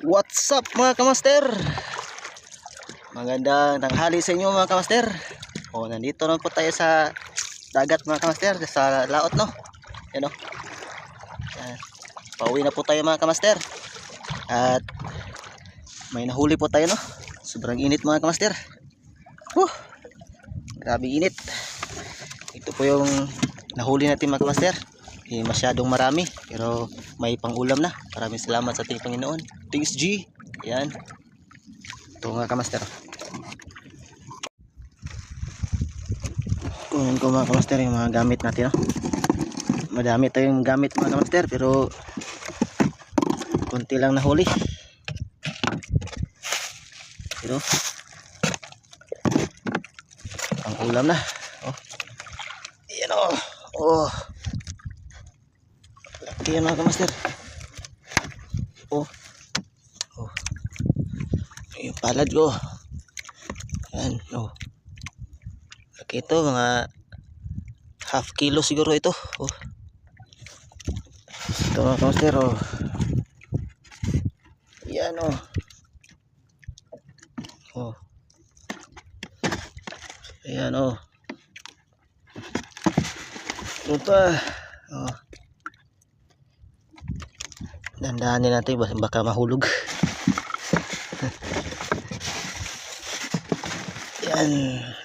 What's up mga kamaster? Magandang tanghali sa inyo mga kamaster. Nandito na po tayo sa dagat mga kamaster, sa laot no. Yan o. Pauwi na po tayo mga kamaster. At may nahuli po tayo no. Sobrang init mga kamaster. Grabe init. Ito po yung nahuli natin mga kamaster. Masyadong marami pero may pangulam na. Maraming salamat sa ating Panginoon. Thanks G. Yan. Ito mga kamaster. Kunin ko mga kamaster yung mga gamit natin. Madami tayong gamit mga kamaster pero konti lang nahuli. Pero pangulam na. Ayan o. Laki yan mga kamaster. Yung palad ko. Yan. Laki ito. Mga half kilo siguro ito. Ito mga kamaster. Yan Ayan Ito pa. Dandahanin natin baka mahulog. Yan,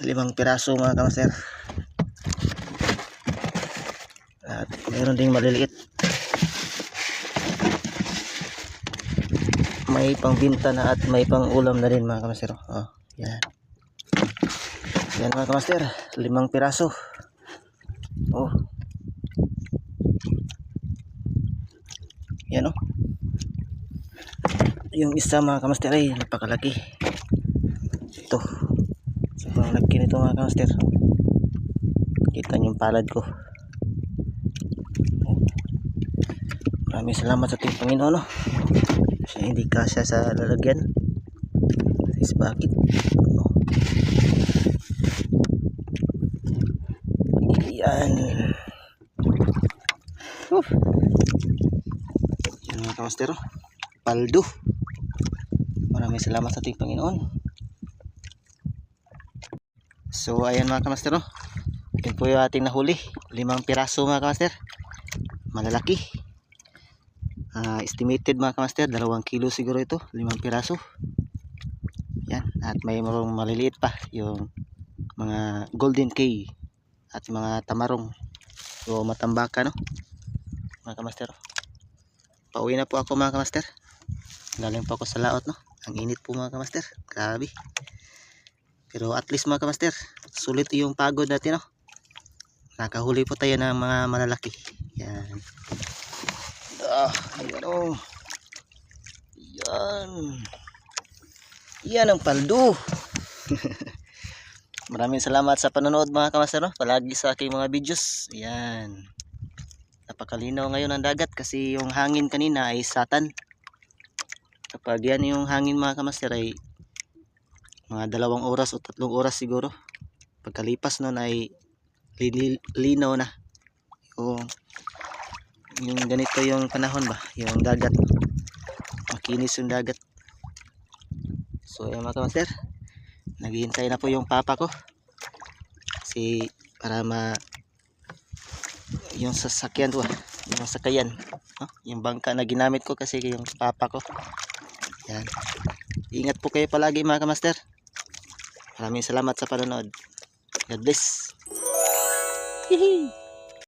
5 piraso mga kamaster. At mayroon ding maliliit. May pangbinta na at may pang ulam na rin mga kamaster. Yan. Yan mga kamaster, 5 piraso. Yan yung isa mga kamaster ay napakalaki. Ito sobrang laki nito mga kamaster. Kita niyo yung palad ko. Maraming salamat sa ating Panginoon kasi hindi kasya sa lalagyan is bakit yan. Yan mga kamaster, paldo. Maraming salamat sa ating Panginoon. So ayan mga kamaster yun po yung ating nahuli. 5 piraso mga kamaster. Malalaki. Estimated mga kamaster 2 kilo siguro ito. 5 piraso. Yan. At may maliliit pa yung mga golden key at mga tamarong o matambaka mga kamaster. Pauwi na po ako mga kamaster. Galing po ako sa laot Ang init po mga kamaster. Grabe. Pero at least mga kamaster, sulit yung pagod natin nakahuli po tayo ng mga malalaki. Yan. Ayan Yan. Yan ang paldo. Maraming salamat sa panonood mga kamaster palagi sa aking mga videos. Yan. Napakalinaw ngayon ang dagat kasi yung hangin kanina ay satan. Kapag yan yung hangin mga kamaster ay mga 2 oras o 3 oras siguro. Pagkalipas nun ay linaw na. Yung ganito yung panahon ba, yung dagat. Makinis yung dagat. So ayan mga kamaster, naghihintay na po yung papa ko. Kasi para yung sasakyan yung sakayan, yung bangka na ginamit ko kasi yung papa ko. Yan. Ingat po kayo palagi mga kamaster. Maraming salamat sa panonood. God bless. Hihi.